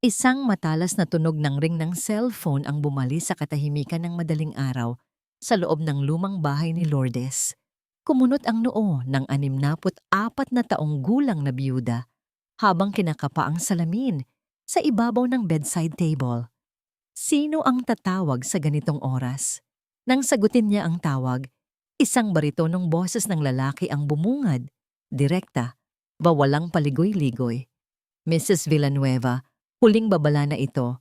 Isang matalas na tunog ng ring ng cellphone ang bumali sa katahimikan ng madaling araw sa loob ng lumang bahay ni Lourdes. Kumunot ang noo ng 64 na taong gulang na biyuda habang kinakapa ang salamin sa ibabaw ng bedside table. Sino ang tatawag sa ganitong oras? Nang sagutin niya ang tawag, isang baritonong boses ng lalaki ang bumungad, direkta, bawalang paligoy-ligoy. Mrs. Villanueva, huling babala na ito.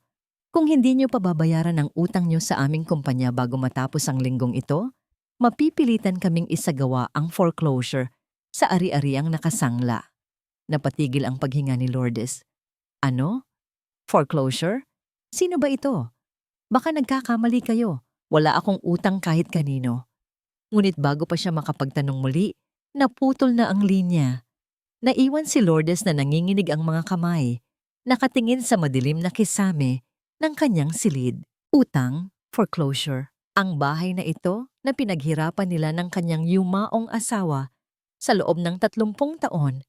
Kung hindi niyo pababayaran ang utang niyo sa aming kumpanya bago matapos ang linggong ito, mapipilitan kaming isagawa ang foreclosure sa ari-ariang nakasangla. Napatigil ang paghinga ni Lourdes. Ano? Foreclosure? Sino ba ito? Baka nagkakamali kayo. Wala akong utang kahit kanino. Ngunit bago pa siya makapagtanong muli, naputol na ang linya. Naiwan si Lourdes na nanginginig ang mga kamay, nakatingin sa madilim na kisame ng kanyang silid. Utang, foreclosure. Ang bahay na ito na pinaghirapan nila ng kanyang yumaong asawa sa loob ng 30 taon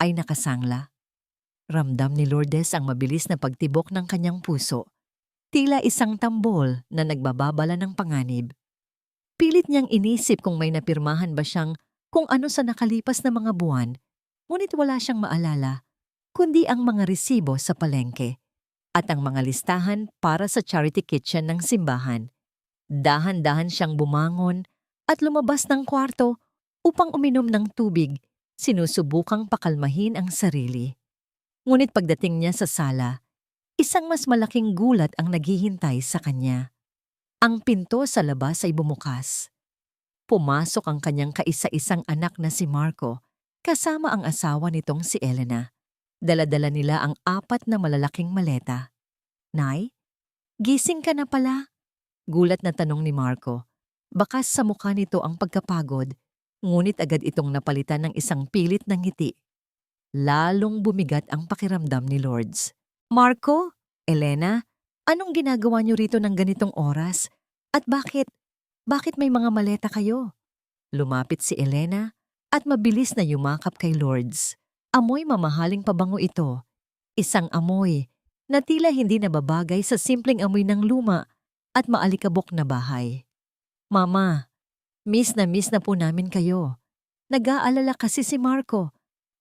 ay nakasangla. Ramdam ni Lourdes ang mabilis na pagtibok ng kanyang puso. Tila isang tambol na nagbababala ng panganib. Pilit niyang inisip kung may napirmahan ba siyang kung ano sa nakalipas na mga buwan, ngunit wala siyang maalala, kundi ang mga resibo sa palengke at ang mga listahan para sa charity kitchen ng simbahan. Dahan-dahan siyang bumangon at lumabas ng kwarto upang uminom ng tubig, sinusubukang pakalmahin ang sarili. Ngunit pagdating niya sa sala, isang mas malaking gulat ang naghihintay sa kanya. Ang pinto sa labas ay bumukas. Pumasok ang kanyang kaisa-isang anak na si Marco, kasama ang asawa nitong si Elena. Dala-dala nila ang 4 na malalaking maleta. Nay, gising ka na pala? Gulat na tanong ni Marco. Bakas sa mukha nito ang pagkapagod, ngunit agad itong napalitan ng isang pilit na ngiti. Lalong bumigat ang pakiramdam ni Lourdes. Marco? Elena? Anong ginagawa niyo rito ng ganitong oras? At bakit may mga maleta kayo? Lumapit si Elena at mabilis na yumakap kay Lourdes. Amoy mamahaling pabango ito. Isang amoy na tila hindi nababagay sa simpleng amoy ng luma at maalikabok na bahay. Mama, miss na po namin kayo. Nag-aalala kasi si Marco.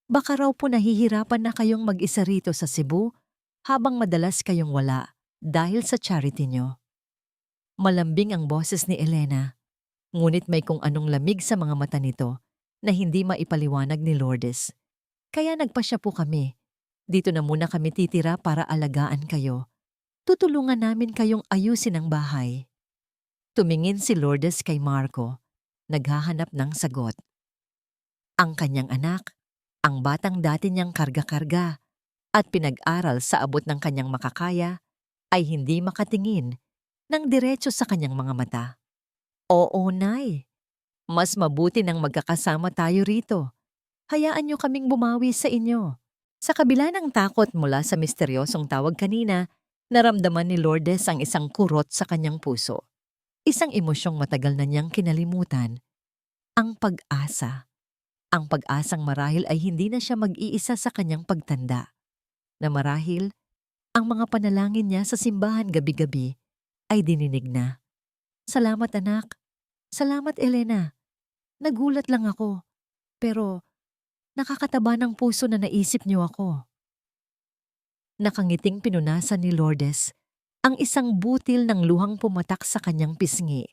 Baka raw po nahihirapan na kayong mag-isa rito sa Cebu habang madalas kayong wala dahil sa charity nyo. Malambing ang boses ni Elena, ngunit may kung anong lamig sa mga mata nito na hindi maipaliwanag ni Lourdes. Kaya nagpasya po kami. Dito na muna kami titira para alagaan kayo. Tutulungan namin kayong ayusin ang bahay. Tumingin si Lourdes kay Marco, naghahanap ng sagot. Ang kanyang anak, ang batang dati niyang karga-karga at pinag-aral sa abot ng kanyang makakaya, ay hindi makatingin ng diretso sa kanyang mga mata. Oo, Nay. Mas mabuti nang magkakasama tayo rito. Hayaan niyo kaming bumawi sa inyo. Sa kabila ng takot mula sa misteryosong tawag kanina, naramdaman ni Lourdes ang isang kurot sa kanyang puso. Isang emosyong matagal na niyang kinalimutan. Ang pag-asa. Ang pag-asang marahil ay hindi na siya mag-iisa sa kanyang pagtanda. Na marahil, ang mga panalangin niya sa simbahan gabi-gabi ay dininig na. Salamat anak. Salamat Elena. Nagulat lang ako. Pero nakakataba ng puso na naisip niyo ako. Nakangiting pinunasan ni Lourdes ang isang butil ng luhang pumatak sa kanyang pisngi.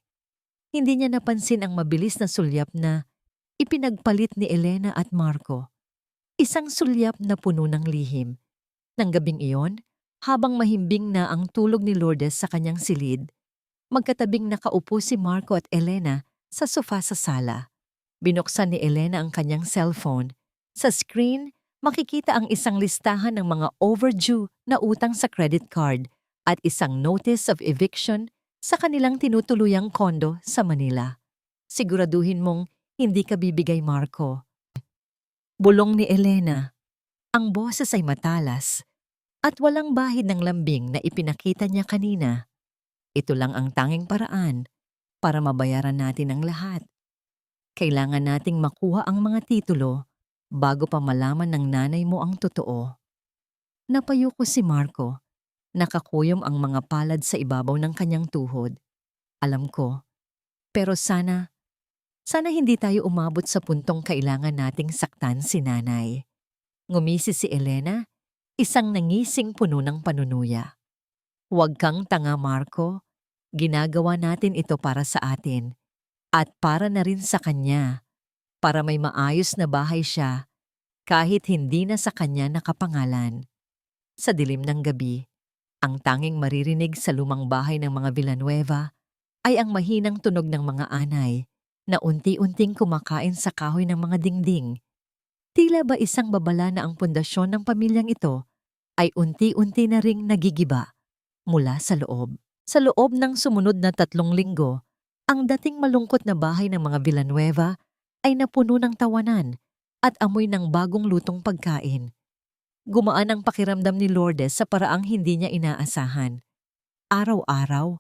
Hindi niya napansin ang mabilis na sulyap na ipinagpalit ni Elena at Marco. Isang sulyap na puno ng lihim. Nang gabing iyon, habang mahimbing na ang tulog ni Lourdes sa kanyang silid, magkatabing nakaupo si Marco at Elena sa sofa sa sala. Binuksan ni Elena ang kanyang cellphone. Sa screen, makikita ang isang listahan ng mga overdue na utang sa credit card at isang notice of eviction sa kanilang tinutuluyang kondo sa Manila. Siguraduhin mong hindi ka bibigay, Marco. Bulong ni Elena. Ang boses ay matalas at walang bahid ng lambing na ipinakita niya kanina. Ito lang ang tanging paraan para mabayaran natin ang lahat. Kailangan nating makuha ang mga titulo bago pa malaman ng nanay mo ang totoo. Napayuko si Marco Nakakuyom ang mga palad sa ibabaw ng kanyang tuhod. Alam ko, pero sana hindi tayo umabot sa puntong kailangan nating saktan si nanay. Ngumisi si Elena, isang nangising puno ng panunuya. Huwag kang tanga, Marco. Ginagawa natin ito para sa atin. At para na rin sa kanya. Para may maayos na bahay siya, kahit hindi na sa kanya nakapangalan. Sa dilim ng gabi, ang tanging maririnig sa lumang bahay ng mga Villanueva ay ang mahinang tunog ng mga anay na unti-unting kumakain sa kahoy ng mga dingding. Tila ba isang babala na ang pundasyon ng pamilyang ito ay unti-unti na ring nagigiba mula sa loob. Sa loob ng sumunod na 3 linggo, ang dating malungkot na bahay ng mga Villanueva ay napuno ng tawanan at amoy ng bagong lutong pagkain. Gumaan ang pakiramdam ni Lourdes sa paraang hindi niya inaasahan. Araw-araw,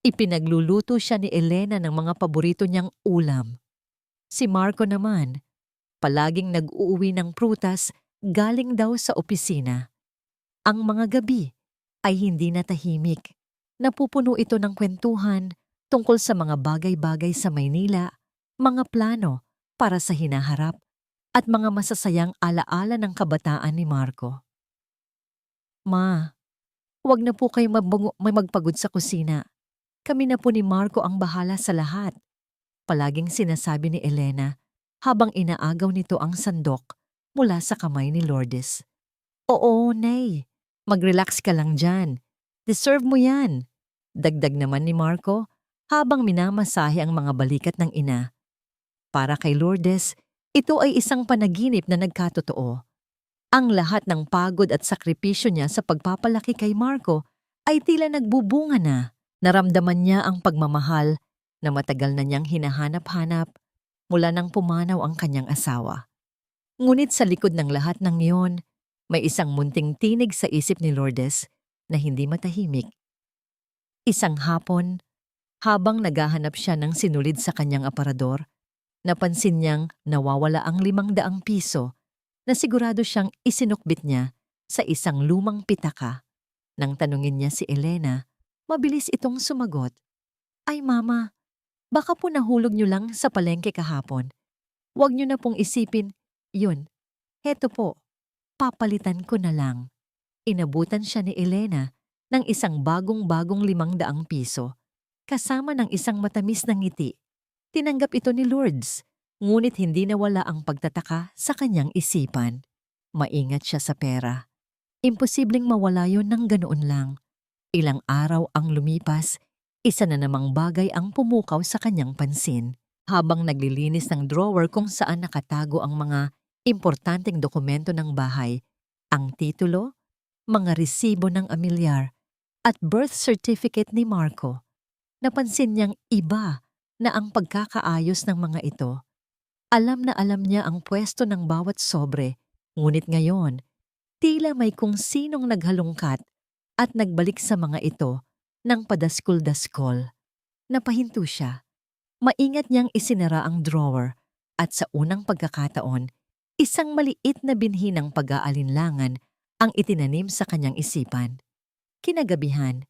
ipinagluluto siya ni Elena ng mga paborito niyang ulam. Si Marco naman, palaging nag-uuwi ng prutas galing daw sa opisina. Ang mga gabi ay hindi na tahimik. Napupuno ito ng kwentuhan tungkol sa mga bagay-bagay sa Maynila, mga plano para sa hinaharap, at mga masasayang alaala ng kabataan ni Marco. Ma, huwag na po kayo may magpagod sa kusina. Kami na po ni Marco ang bahala sa lahat. Palaging sinasabi ni Elena habang inaagaw nito ang sandok mula sa kamay ni Lourdes. Oo, Nay. Mag-relax ka lang dyan. Deserve mo yan. Dagdag naman ni Marco habang minamasahe ang mga balikat ng ina. Para kay Lourdes, ito ay isang panaginip na nagkatotoo. Ang lahat ng pagod at sakripisyo niya sa pagpapalaki kay Marco ay tila nagbubunga na. Naramdaman niya ang pagmamahal na matagal na niyang hinahanap-hanap mula nang pumanaw ang kanyang asawa. Ngunit sa likod ng lahat ng iyon, may isang munting tinig sa isip ni Lourdes na hindi matahimik. Isang hapon, habang naghahanap siya ng sinulid sa kanyang aparador, napansin niyang nawawala ang 500 piso na sigurado siyang isinukbit niya sa isang lumang pitaka. Nang tanungin niya si Elena, mabilis itong sumagot. Ay mama, baka po nahulog niyo lang sa palengke kahapon. Huwag niyo na pong isipin, yun, heto po, papalitan ko na lang. Inabutan siya ni Elena ng isang bagong-bagong 500 piso, kasama ng isang matamis na ngiti. Tinanggap ito ni Lourdes, ngunit hindi nawala ang pagtataka sa kanyang isipan. Maingat siya sa pera. Imposibleng mawala yon ng ganoon lang. Ilang araw ang lumipas, isa na namang bagay ang pumukaw sa kanyang pansin. Habang naglilinis ng drawer kung saan nakatago ang mga importanteng dokumento ng bahay, ang titulo, mga resibo ng amilyar, at birth certificate ni Marco, napansin niyang iba na ang pagkakaayos ng mga ito. Alam na alam niya ang pwesto ng bawat sobre, ngunit ngayon, tila may kung sinong naghalungkat at nagbalik sa mga ito ng padaskol-daskol. Napahinto siya. Maingat niyang isinara ang drawer at sa unang pagkakataon, isang maliit na binhi ng pag-aalinlangan ang itinanim sa kanyang isipan. Kinagabihan,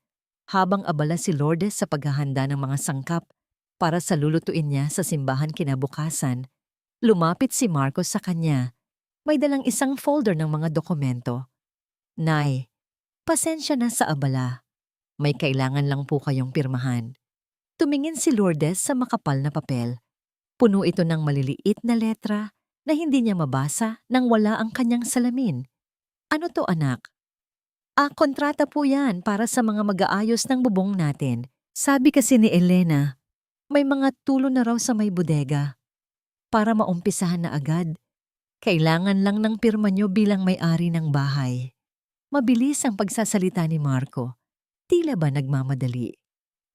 habang abala si Lourdes sa paghahanda ng mga sangkap para sa lulutuin niya sa simbahan kinabukasan, lumapit si Marco sa kanya. May dalang isang folder ng mga dokumento. Nay, pasensya na sa abala. May kailangan lang po kayong pirmahan. Tumingin si Lourdes sa makapal na papel. Puno ito ng maliliit na letra na hindi niya mabasa nang wala ang kanyang salamin. Ano to, anak? Kontrata po yan para sa mga mag-aayos ng bubong natin. Sabi kasi ni Elena, may mga tulo na raw sa may bodega. Para maumpisahan na agad, kailangan lang ng pirma niyo bilang may-ari ng bahay. Mabilis ang pagsasalita ni Marco. Tila ba nagmamadali?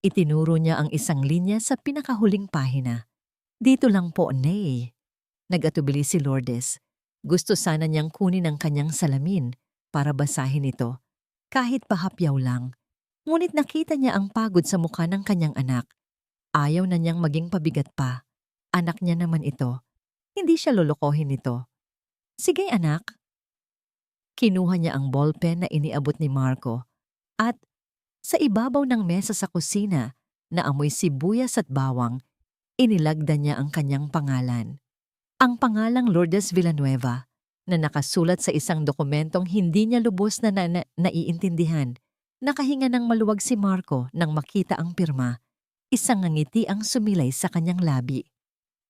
Itinuro niya ang isang linya sa pinakahuling pahina. Dito lang po, Nay. Nag-atubili si Lourdes. Gusto sana niyang kunin ang kanyang salamin para basahin ito, kahit pahapyaw lang. Ngunit nakita niya ang pagod sa mukha ng kanyang anak. Ayaw na niyang maging pabigat pa. Anak niya naman ito. Hindi siya lolokohin nito. Sige anak. Kinuha niya ang ballpen na iniabot ni Marco At sa ibabaw ng mesa sa kusina, na amoy sibuyas at bawang, inilagda niya ang kanyang pangalan. Ang pangalang Lourdes Villanueva na nakasulat sa isang dokumentong hindi niya lubos na naiintindihan. Nakahinga ng maluwag si Marco nang makita ang pirma. Isang ngiti ang sumilay sa kanyang labi.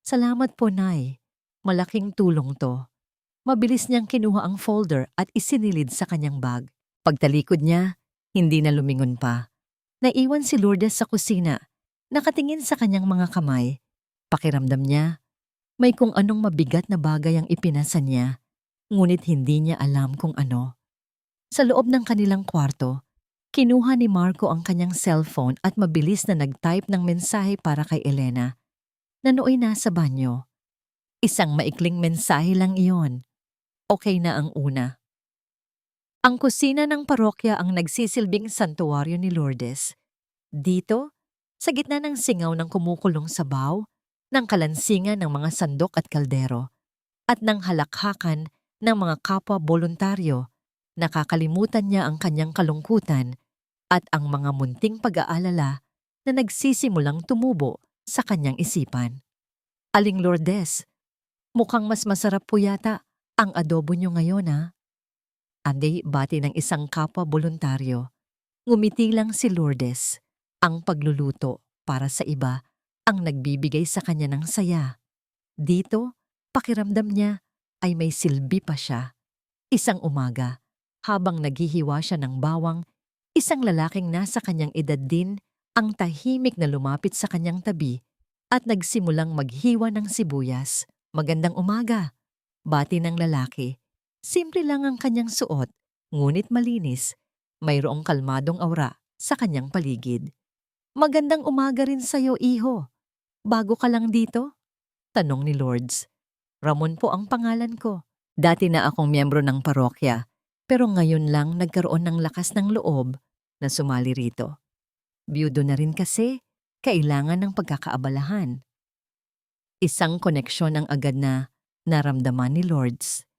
Salamat po, Nay. Malaking tulong to. Mabilis niyang kinuha ang folder at isinilid sa kanyang bag. Pagtalikod niya, hindi na lumingon pa. Naiwan si Lourdes sa kusina, nakatingin sa kanyang mga kamay. Pakiramdam niya, may kung anong mabigat na bagay ang ipinasa niya, ngunit hindi niya alam kung ano. Sa loob ng kanilang kwarto, kinuha ni Marco ang kanyang cellphone at mabilis na nag-type ng mensahe para kay Elena, na nooy nasa banyo. Isang maikling mensahe lang iyon. Okay na ang una. Ang kusina ng parokya ang nagsisilbing santuwaryo ni Lourdes. Dito, sa gitna ng singaw ng kumukulong sabaw, ng kalansingan ng mga sandok at kaldero, at ng halakhakan ng mga kapwa boluntaryo, nakakalimutan niya ang kanyang kalungkutan at ang mga munting pag-aalala na nagsisimulang tumubo sa kanyang isipan. Aling Lourdes, mukhang mas masarap po yata ang adobo niyo ngayon, ha? Anday bati ng isang kapwa boluntaryo. Ngumiti lang si Lourdes. Ang pagluluto para sa iba ang nagbibigay sa kanya ng saya. Dito, pakiramdam niya ay may silbi pa siya. Isang umaga, habang naghihiwa siya ng bawang, isang lalaking nasa kanyang edad din ang tahimik na lumapit sa kanyang tabi at nagsimulang maghiwa ng sibuyas. Magandang umaga, bati ng lalaki. Simple lang ang kanyang suot, ngunit malinis. Mayroong kalmadong aura sa kanyang paligid. Magandang umaga rin sa'yo, iho. Bago ka lang dito? Tanong ni Lourdes. Ramon po ang pangalan ko. Dati na akong miyembro ng parokya, pero ngayon lang nagkaroon ng lakas ng loob na sumali rito. Biyudo na rin kasi, kailangan ng pagkakaabalahan. Isang koneksyon ang agad na naramdaman ni Lourdes.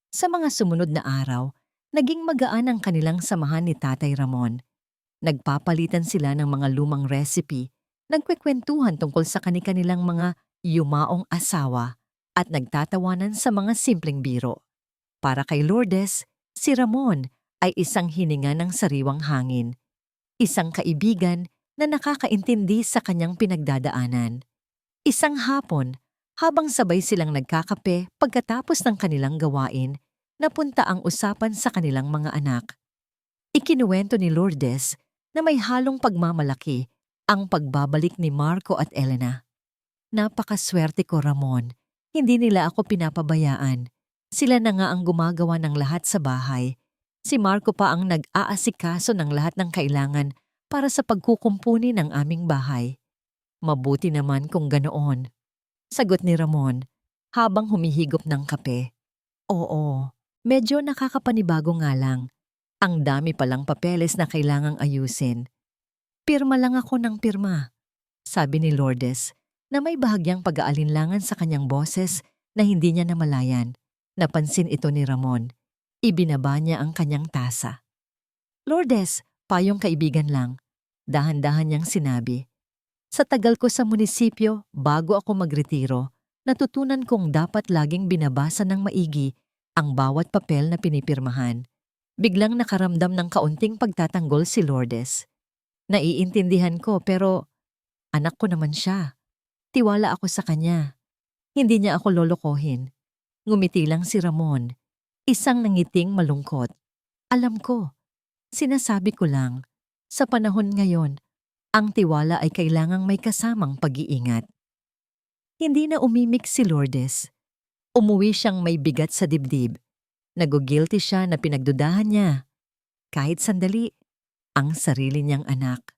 Sa mga sumunod na araw, naging magaan ang kanilang samahan ni Tatay Ramon. Nagpapalitan sila ng mga lumang recipe, nagkwekwentuhan tungkol sa kanilang mga yumaong asawa at nagtatawanan sa mga simpleng biro. Para kay Lourdes, si Ramon ay isang hininga ng sariwang hangin, isang kaibigan na nakakaintindi sa kanyang pinagdadaanan. Isang hapon, habang sabay silang nagkakape pagkatapos ng kanilang gawain, napunta ang usapan sa kanilang mga anak. Ikinuwento ni Lourdes na may halong pagmamalaki ang pagbabalik ni Marco at Elena. Napakaswerte ko, Ramon. Hindi nila ako pinapabayaan. Sila na nga ang gumagawa ng lahat sa bahay. Si Marco pa ang nag-aasikaso ng lahat ng kailangan para sa pagkukumpuni ng aming bahay. Mabuti naman kung ganoon. Sagot ni Ramon habang humihigop ng kape. Oo, medyo nakakapanibago nga lang. Ang dami palang papeles na kailangang ayusin. Pirma lang ako ng pirma, sabi ni Lourdes na may bahagyang pag-aalinlangan sa kanyang boses na hindi niya namalayan. Napansin ito ni Ramon. Ibinaba niya ang kanyang tasa. Lourdes, payong kaibigan lang. Dahan-dahan niyang sinabi. Sa tagal ko sa munisipyo, bago ako magretiro, natutunan kong dapat laging binabasa ng maigi ang bawat papel na pinipirmahan. Biglang nakaramdam ng kaunting pagtatanggol si Lourdes. Naiintindihan ko pero anak ko naman siya. Tiwala ako sa kanya. Hindi niya ako lolokohin. Ngumiti lang si Ramon, isang nangiting malungkot. Alam ko, sinasabi ko lang, sa panahon ngayon, ang tiwala ay kailangang may kasamang pag-iingat. Hindi na umimik si Lourdes. Umuwi siyang may bigat sa dibdib. Nagugilty siya na pinagdudahan niya, kahit sandali, ang sarili niyang anak.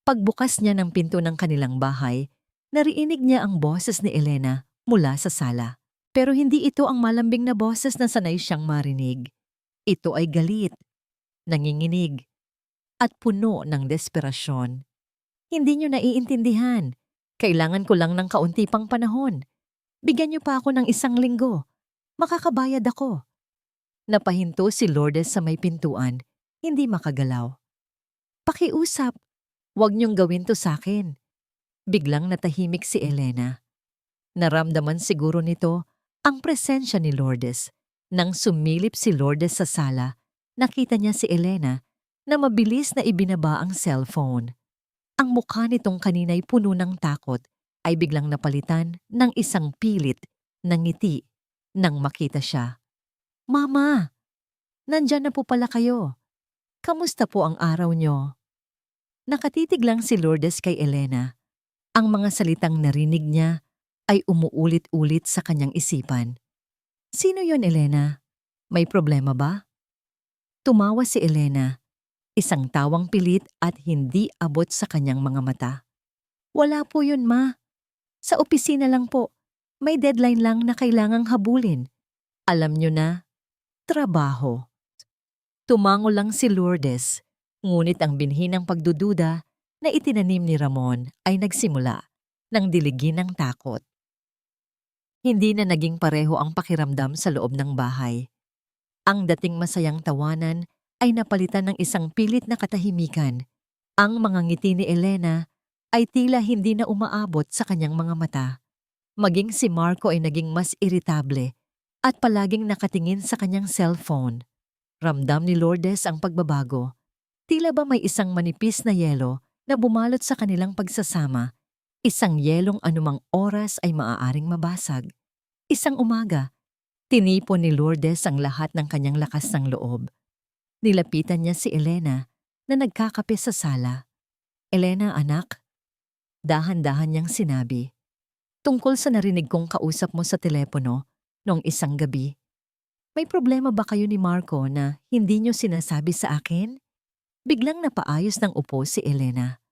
Pagbukas niya ng pinto ng kanilang bahay, narinig niya ang boses ni Elena mula sa sala. Pero hindi ito ang malambing na boses na sanay siyang marinig. Ito ay galit, nanginginig, at puno ng desperasyon. Hindi niyo naiintindihan. Kailangan ko lang ng kaunti pang panahon. Bigyan niyo pa ako ng 1 linggo. Makakabayad ako. Napahinto si Lourdes sa may pintuan, hindi makagalaw. Pakiusap, huwag niyong gawin to sa'kin. Biglang natahimik si Elena. Naramdaman siguro nito ang presensya ni Lourdes. Nang sumilip si Lourdes sa sala, nakita niya si Elena na mabilis na ibinaba ang cellphone. Ang mukha nitong kanina'y puno ng takot ay biglang napalitan ng isang pilit na ngiti nang makita siya. Mama, nandyan na po pala kayo. Kamusta po ang araw niyo? Nakatitig lang si Lourdes kay Elena. Ang mga salitang narinig niya ay umuulit-ulit sa kanyang isipan. Sino yon, Elena? May problema ba? Tumawa si Elena, isang tawang pilit at hindi abot sa kanyang mga mata. Wala po yun, ma. Sa opisina lang po. May deadline lang na kailangang habulin. Alam nyo na, trabaho. Tumango lang si Lourdes, ngunit ang binhi ng pagdududa na itinanim ni Ramon ay nagsimula ng diligin ng takot. Hindi na naging pareho ang pakiramdam sa loob ng bahay. Ang dating masayang tawanan ay napalitan ng isang pilit na katahimikan. Ang mga ngiti ni Elena ay tila hindi na umaabot sa kanyang mga mata. Maging si Marco ay naging mas iritable at palaging nakatingin sa kanyang cellphone. Ramdam ni Lourdes ang pagbabago. Tila ba may isang manipis na yelo na bumalot sa kanilang pagsasama. Isang yelong anumang oras ay maaaring mabasag. Isang umaga, tinipon ni Lourdes ang lahat ng kanyang lakas ng loob. Nilapitan niya si Elena na nagkakape sa sala. Elena, anak, dahan-dahan niyang sinabi. Tungkol sa narinig kong kausap mo sa telepono noong isang gabi. May problema ba kayo ni Marco na hindi niyo sinasabi sa akin? Biglang napaayos ng upo si Elena.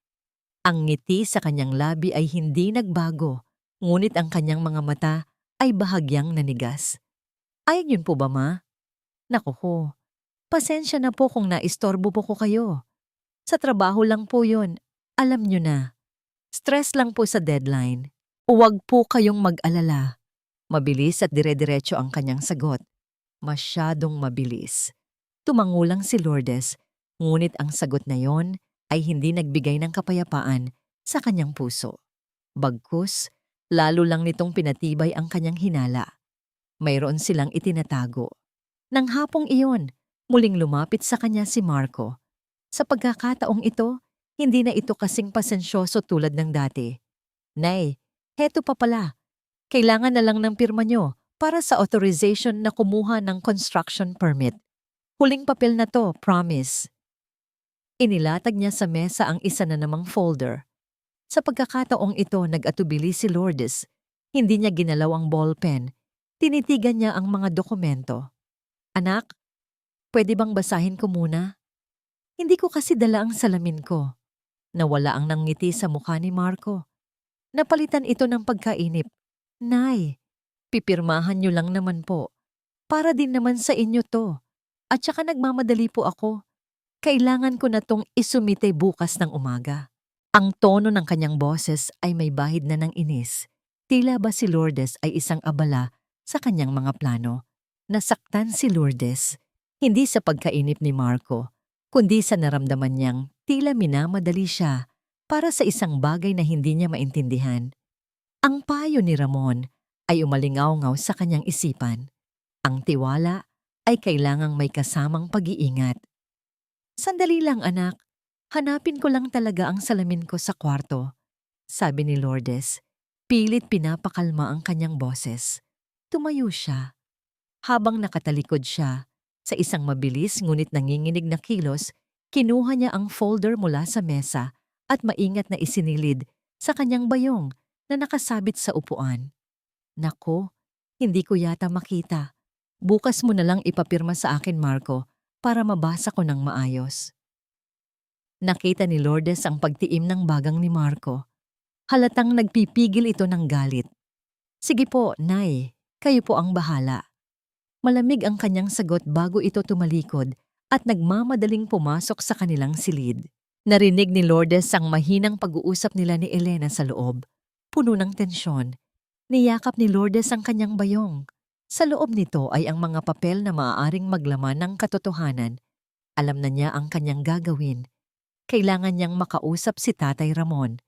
Ang ngiti sa kanyang labi ay hindi nagbago, ngunit ang kanyang mga mata ay bahagyang nanigas. Ayun yun po ba, ma? Naku ho, pasensya na po kung naistorbo po ko kayo. Sa trabaho lang po yun, alam nyo na. Stress lang po sa deadline. Huwag po kayong mag-alala. Mabilis at dire-diretso ang kanyang sagot. Masyadong mabilis. Tumangulang si Lourdes, ngunit ang sagot na yon ay hindi nagbigay ng kapayapaan sa kanyang puso. Bagkus, lalo lang nitong pinatibay ang kanyang hinala. Mayroon silang itinatago. Nang hapong iyon, muling lumapit sa kanya si Marco. Sa pagkakataong ito, hindi na ito kasing pasensyoso tulad ng dati. Nay, heto pa pala. Kailangan na lang ng pirma nyo para sa authorization na kumuha ng construction permit. Huling papel na to, promise. Inilatag niya sa mesa ang isa na namang folder. Sa pagkakataong ito, nag-atubili si Lourdes. Hindi niya ginalaw ang ballpen. Tinitigan niya ang mga dokumento. Anak, pwede bang basahin ko muna? Hindi ko kasi dala ang salamin ko. Nawala ang nangiti sa mukha ni Marco. Napalitan ito ng pagkainip. Nay, pipirmahan niyo lang naman po. Para din naman sa inyo to. At saka nagmamadali po ako. Kailangan ko na tong isumite bukas ng umaga. Ang tono ng kanyang boses ay may bahid na ng inis. Tila ba si Lourdes ay isang abala sa kanyang mga plano. Nasaktan si Lourdes, hindi sa pagkainip ni Marco, kundi sa naramdaman niyang tila minamadali siya para sa isang bagay na hindi niya maintindihan. Ang payo ni Ramon ay umalingaw-ngaw sa kanyang isipan. Ang tiwala ay kailangang may kasamang pag-iingat. Sandali lang, anak. Hanapin ko lang talaga ang salamin ko sa kwarto, sabi ni Lourdes. Pilit pinapakalma ang kanyang boses. Tumayo siya. Habang nakatalikod siya, sa isang mabilis ngunit nanginginig na kilos, kinuha niya ang folder mula sa mesa at maingat na isinilid sa kanyang bayong na nakasabit sa upuan. Nako, hindi ko yata makita. Bukas mo na lang ipapirma sa akin, Marco, para mabasa ko ng maayos. Nakita ni Lourdes ang pagtiim ng bagang ni Marco. Halatang nagpipigil ito ng galit. Sige po, Nay, kayo po ang bahala. Malamig ang kanyang sagot bago ito tumalikod at nagmamadaling pumasok sa kanilang silid. Narinig ni Lourdes ang mahinang pag-uusap nila ni Elena sa loob. Puno ng tensyon. Niyakap ni Lourdes ang kanyang bayong. Sa loob nito ay ang mga papel na maaaring maglaman ng katotohanan. Alam na niya ang kanyang gagawin. Kailangan niyang makausap si Tatay Ramon.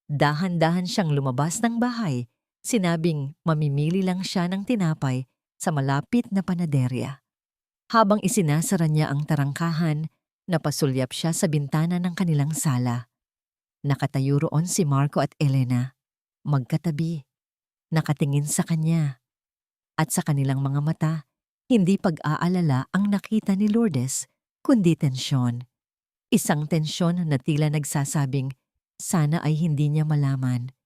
Dahan-dahan siyang lumabas ng bahay, sinabing mamimili lang siya ng tinapay sa malapit na panaderya. Habang isinasara niya ang tarangkahan, napasulyap siya sa bintana ng kanilang sala. Nakatayo roon si Marco at Elena, magkatabi, nakatingin sa kanya. At sa kanilang mga mata, hindi pag-aalala ang nakita ni Lourdes, kundi tensyon. Isang tensyon na tila nagsasabing, sana ay hindi niya malaman.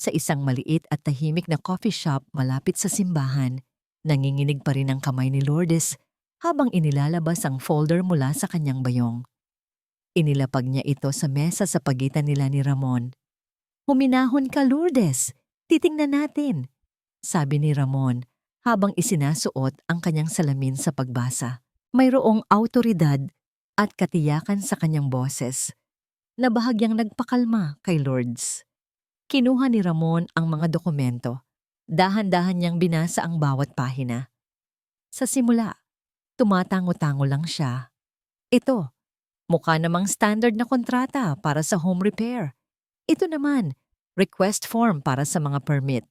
Sa isang maliit at tahimik na coffee shop malapit sa simbahan, nanginginig pa rin ang kamay ni Lourdes habang inilalabas ang folder mula sa kanyang bayong. Inilapag niya ito sa mesa sa pagitan nila ni Ramon. "Huminahon ka, Lourdes. Titingnan natin," sabi ni Ramon habang isinasuot ang kanyang salamin sa pagbasa. Mayroong awtoridad at katiyakan sa kanyang boses na bahagyang nagpakalma kay Lourdes. Kinuha ni Ramon ang mga dokumento. Dahan-dahan niyang binasa ang bawat pahina. Sa simula, tumatango-tango lang siya. Ito, mukha namang standard na kontrata para sa home repair. Ito naman, request form para sa mga permit.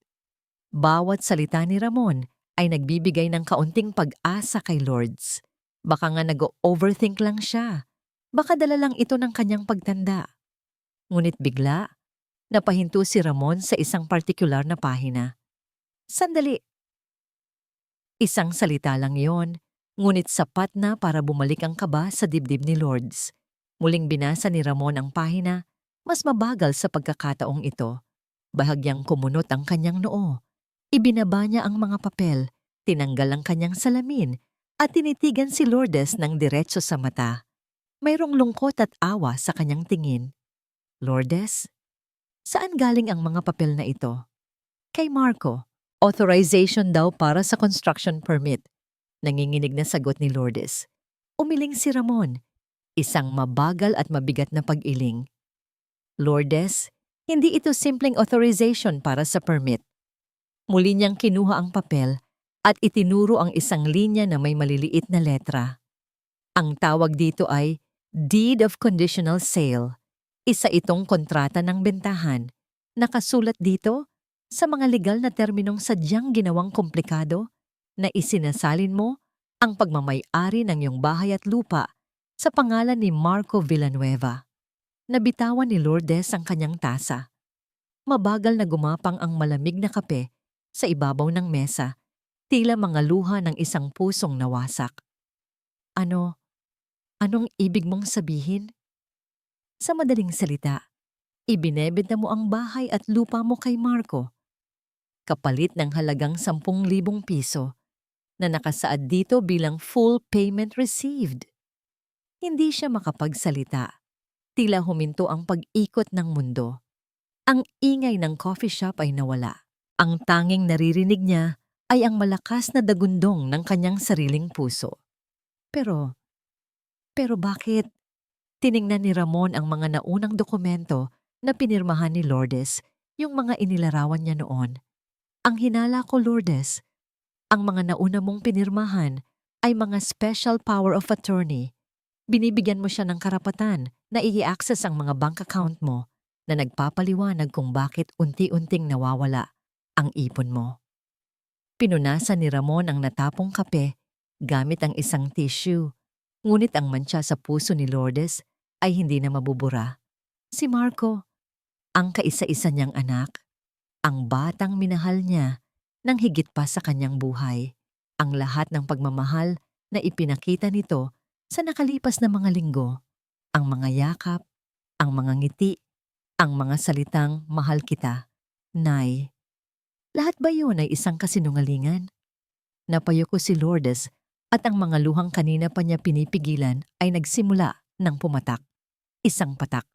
Bawat salita ni Ramon ay nagbibigay ng kaunting pag-asa kay Lourdes. Baka nga nag-overthink lang siya. Baka dala lang ito ng kanyang pagtanda. Ngunit bigla, napahinto si Ramon sa isang partikular na pahina. Sandali. Isang salita lang yon, ngunit sapat na para bumalik ang kaba sa dibdib ni Lourdes. Muling binasa ni Ramon ang pahina, mas mabagal sa pagkakataong ito. Bahagyang kumunot ang kanyang noo. Ibinaba niya ang mga papel, tinanggal ang kanyang salamin, at tinitigan si Lourdes ng diretso sa mata. Mayroong lungkot at awa sa kanyang tingin. "Lourdes, saan galing ang mga papel na ito?" "Kay Marco. Authorization daw para sa construction permit." Nanginginig na sagot ni Lourdes. Umiling si Ramon. Isang mabagal at mabigat na pag-iling. "Lourdes, hindi ito simpleng authorization para sa permit." Muli niyang kinuha ang papel at itinuro ang isang linya na may maliliit na letra. Ang tawag dito ay Deed of Conditional Sale. Isa itong kontrata ng bentahan. Nakasulat dito, sa mga legal na terminong sadyang ginawang komplikado, na isinasalin mo ang pagmamay-ari ng iyong bahay at lupa sa pangalan ni Marco Villanueva. Nabitawan ni Lourdes ang kanyang tasa. Mabagal na gumapang ang malamig na kape sa ibabaw ng mesa, tila mga luha ng isang pusong nawasak. Anong ibig mong sabihin?" Sa madaling salita, ibinebenta mo ang bahay at lupa mo kay Marco, kapalit ng halagang 10,000 piso na nakasaad dito bilang full payment received. Hindi siya makapagsalita. Tila huminto ang pag-ikot ng mundo. Ang ingay ng coffee shop ay nawala. Ang tanging naririnig niya ay ang malakas na dagundong ng kanyang sariling puso. Pero bakit? Tiningnan ni Ramon ang mga naunang dokumento na pinirmahan ni Lourdes, yung mga inilarawan niya noon. "Ang hinala ko, Lourdes, ang mga nauna mong pinirmahan ay mga special power of attorney. Binibigyan mo siya ng karapatan na i-access ang mga bank account mo na nagpapaliwanag kung bakit unti-unting nawawala ang ipon mo." Pinunasan ni Ramon ang natapong kape gamit ang isang tissue. Ngunit ang mantsa sa puso ni Lourdes ay hindi na mabubura. Si Marco, ang kaisa-isa niyang anak, ang batang minahal niya nang higit pa sa kanyang buhay. Ang lahat ng pagmamahal na ipinakita nito sa nakalipas na mga linggo. Ang mga yakap, ang mga ngiti, ang mga salitang "mahal kita, Nay." Lahat ba yun ay isang kasinungalingan? Napayuko si Lourdes at ang mga luhang kanina pa niya pinipigilan ay nagsimula ng pumatak. Isang patak,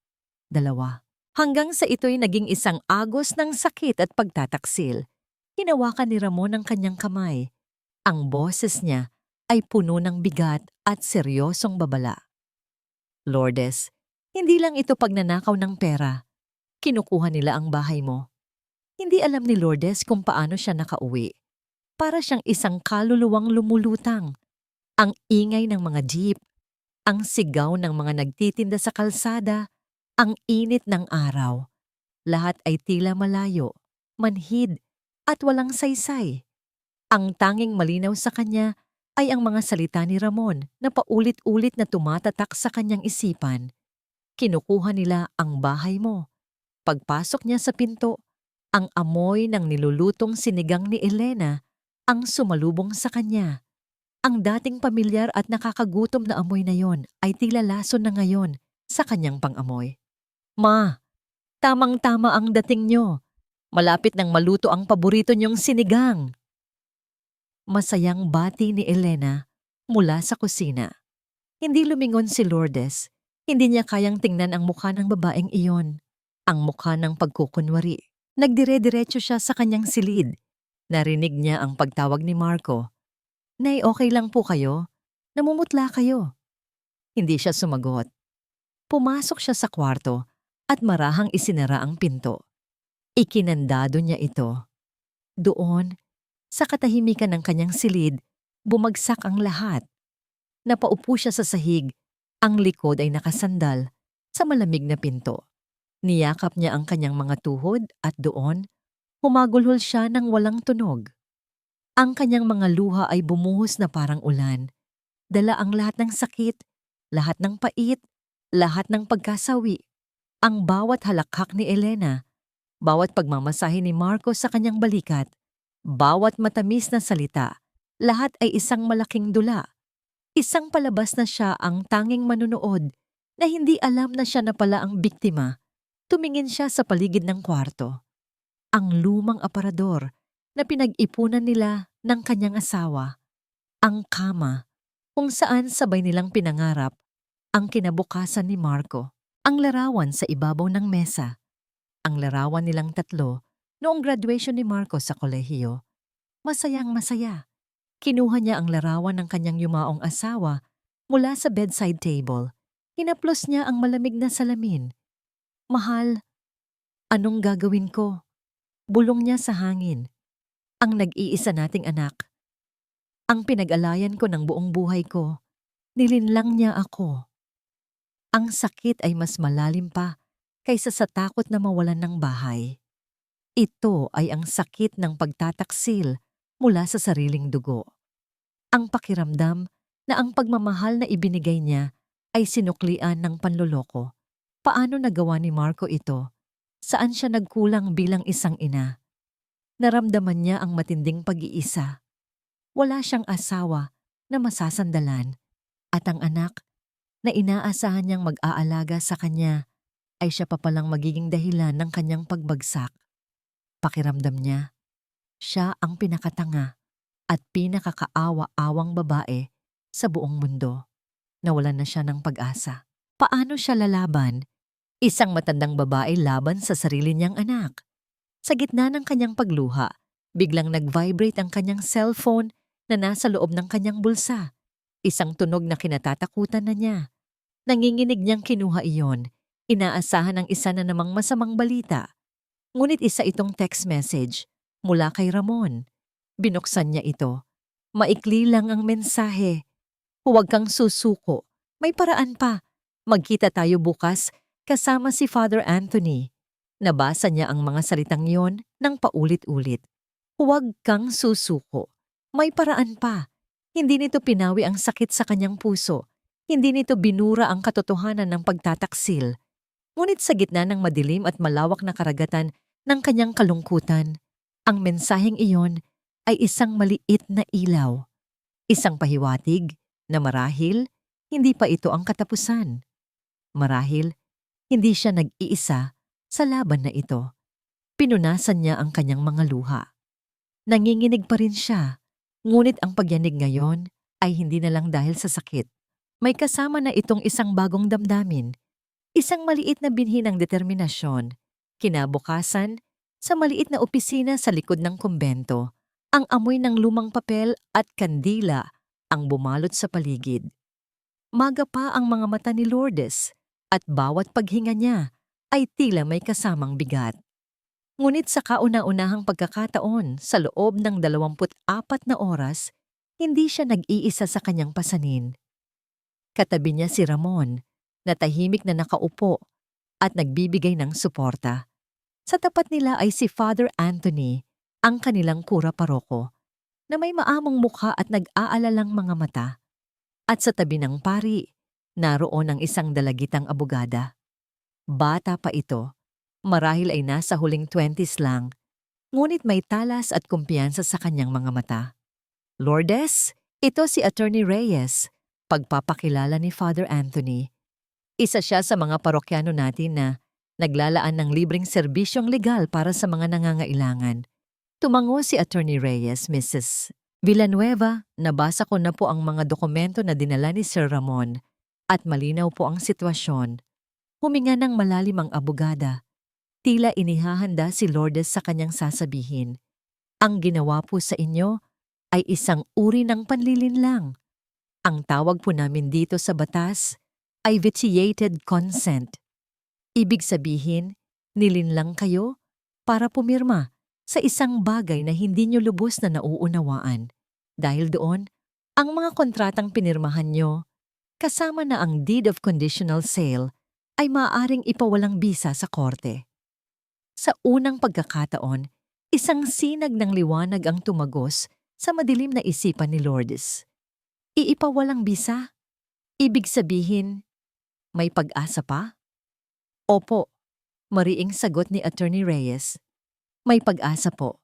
dalawa. Hanggang sa ito'y naging isang agos ng sakit at pagtataksil. Hinawakan ni Ramon ang kanyang kamay. Ang boses niya ay puno ng bigat at seryosong babala. "Lourdes, hindi lang ito pagnanakaw ng pera. Kinukuha nila ang bahay mo." Hindi alam ni Lourdes kung paano siya nakauwi. Para siyang isang kaluluwang lumulutang. Ang ingay ng mga jeep, ang sigaw ng mga nagtitinda sa kalsada, ang init ng araw. Lahat ay tila malayo, manhid, at walang saysay. Ang tanging malinaw sa kanya ay ang mga salita ni Ramon na paulit-ulit na tumatatak sa kanyang isipan. Kinukuha nila ang bahay mo. Pagpasok niya sa pinto, ang amoy ng nilulutong sinigang ni Elena ang sumalubong sa kanya. Ang dating pamilyar at nakakagutom na amoy na yon ay tila lason na ngayon sa kanyang pang-amoy. Ma, tamang-tama ang dating nyo. Malapit nang maluto ang paborito niyong sinigang. Masayang bati ni Elena mula sa kusina. Hindi lumingon si Lourdes. Hindi niya kayang tingnan ang mukha ng babaeng iyon. Ang mukha ng pagkukunwari. Nagdire-diretso siya sa kanyang silid. Narinig niya ang pagtawag ni Marco. Nay, okay lang po kayo? Namumutla kayo. Hindi siya sumagot. Pumasok siya sa kwarto at marahang isinara ang pinto. Ikinandado niya ito. Doon, sa katahimikan ng kanyang silid, bumagsak ang lahat. Napaupo siya sa sahig, ang likod ay nakasandal sa malamig na pinto. Niyakap niya ang kanyang mga tuhod at doon, humagulhol siya ng walang tunog. Ang kanyang mga luha ay bumuhos na parang ulan. Dala ang lahat ng sakit, lahat ng pait, lahat ng pagkasawi. Ang bawat halakhak ni Elena, bawat pagmamasahe ni Marco sa kanyang balikat, bawat matamis na salita, lahat ay isang malaking dula. Isang palabas na siya ang tanging manunood na hindi alam na siya na pala ang biktima. Tumingin siya sa paligid ng kwarto. Ang lumang aparador na pinag-ipunan nila ng kanyang asawa. Ang kama kung saan sabay nilang pinangarap ang kinabukasan ni Marco. Ang larawan sa ibabaw ng mesa. Ang larawan nilang tatlo noong graduation ni Marco sa kolehiyo. Masayang masaya. Kinuha niya ang larawan ng kanyang yumaong asawa mula sa bedside table. Hinaplos niya ang malamig na salamin. Mahal, anong gagawin ko? Bulong niya sa hangin. Ang nag-iisa nating anak. Ang pinag-alayan ko ng buong buhay ko. Nilinlang niya ako. Ang sakit ay mas malalim pa kaysa sa takot na mawalan ng bahay. Ito ay ang sakit ng pagtataksil mula sa sariling dugo. Ang pakiramdam na ang pagmamahal na ibinigay niya ay sinuklian ng panloloko. Paano nagawa ni Marco ito? Saan siya nagkulang bilang isang ina? Naramdaman niya ang matinding pag-iisa. Wala siyang asawa na masasandalan at ang anak na inaasahan niyang mag-aalaga sa kanya ay siya pa palang magiging dahilan ng kanyang pagbagsak. Pakiramdam niya, siya ang pinakatanga at pinakakaawa-awang babae sa buong mundo. Nawalan na siya ng pag-asa. Paano siya lalaban? Isang matandang babae laban sa sarili niyang anak. Sa gitna ng kanyang pagluha, biglang nag-vibrate ang kanyang cellphone na nasa loob ng kanyang bulsa. Isang tunog na kinatatakutan na niya. Nanginginig niyang kinuha iyon. Inaasahan ang isa na namang masamang balita. Ngunit isa itong text message mula kay Ramon. Binuksan niya ito. Maikli lang ang mensahe. Huwag kang susuko. May paraan pa. Magkita tayo bukas kasama si Father Anthony. Nabasa niya ang mga salitang yon ng paulit-ulit. Huwag kang susuko. May paraan pa. Hindi nito pinawi ang sakit sa kanyang puso. Hindi nito binura ang katotohanan ng pagtataksil. Ngunit sa gitna ng madilim at malawak na karagatan ng kanyang kalungkutan, ang mensaheng iyon ay isang maliit na ilaw. Isang pahiwatig na marahil hindi pa ito ang katapusan. Marahil hindi siya nag-iisa sa laban na ito. Pinunasan niya ang kanyang mga luha. Nanginginig pa rin siya, ngunit ang pagyanig ngayon ay hindi na lang dahil sa sakit. May kasama na itong isang bagong damdamin, isang maliit na binhi ng determinasyon. Kinabukasan, sa maliit na opisina sa likod ng kumbento, ang amoy ng lumang papel at kandila ang bumalot sa paligid. Maga pa ang mga mata ni Lourdes at bawat paghinga niya ay tila may kasamang bigat. Ngunit sa kauna-unahang pagkakataon sa loob ng 24 na oras, hindi siya nag-iisa sa kanyang pasanin. Katabi niya si Ramon, na tahimik na nakaupo at nagbibigay ng suporta. Sa tapat nila ay si Father Anthony, ang kanilang kura paroko, na may maamong mukha at nag-aalalang mga mata. At sa tabi ng pari, naroon ang isang dalagitang abogada. Bata pa ito, marahil ay nasa huling 20s lang, ngunit may talas at kumpiyansa sa kanyang mga mata. Lourdes, ito si Attorney Reyes, pagpapakilala ni Father Anthony. Isa siya sa mga parokyano natin na naglalaan ng libreng serbisyong legal para sa mga nangangailangan. Tumango si Attorney Reyes, Mrs. Villanueva, nabasa ko na po ang mga dokumento na dinala ni Sir Ramon at malinaw po ang sitwasyon. Huminga ng malalim ang abogada. Tila inihahanda si Lourdes sa kanyang sasabihin. Ang ginawa po sa inyo ay isang uri ng panlilinlang. Ang tawag po namin dito sa batas ay vitiated consent. Ibig sabihin, nilinlang kayo para pumirma sa isang bagay na hindi nyo lubos na nauunawaan. Dahil doon, ang mga kontratang pinirmahan nyo, kasama na ang deed of conditional sale, ay maaaring ipawalang bisa sa korte. Sa unang pagkakataon, isang sinag ng liwanag ang tumagos sa madilim na isipan ni Lourdes. Iipawalang bisa? Ibig sabihin, may pag-asa pa? Opo, mariing sagot ni Attorney Reyes. May pag-asa po.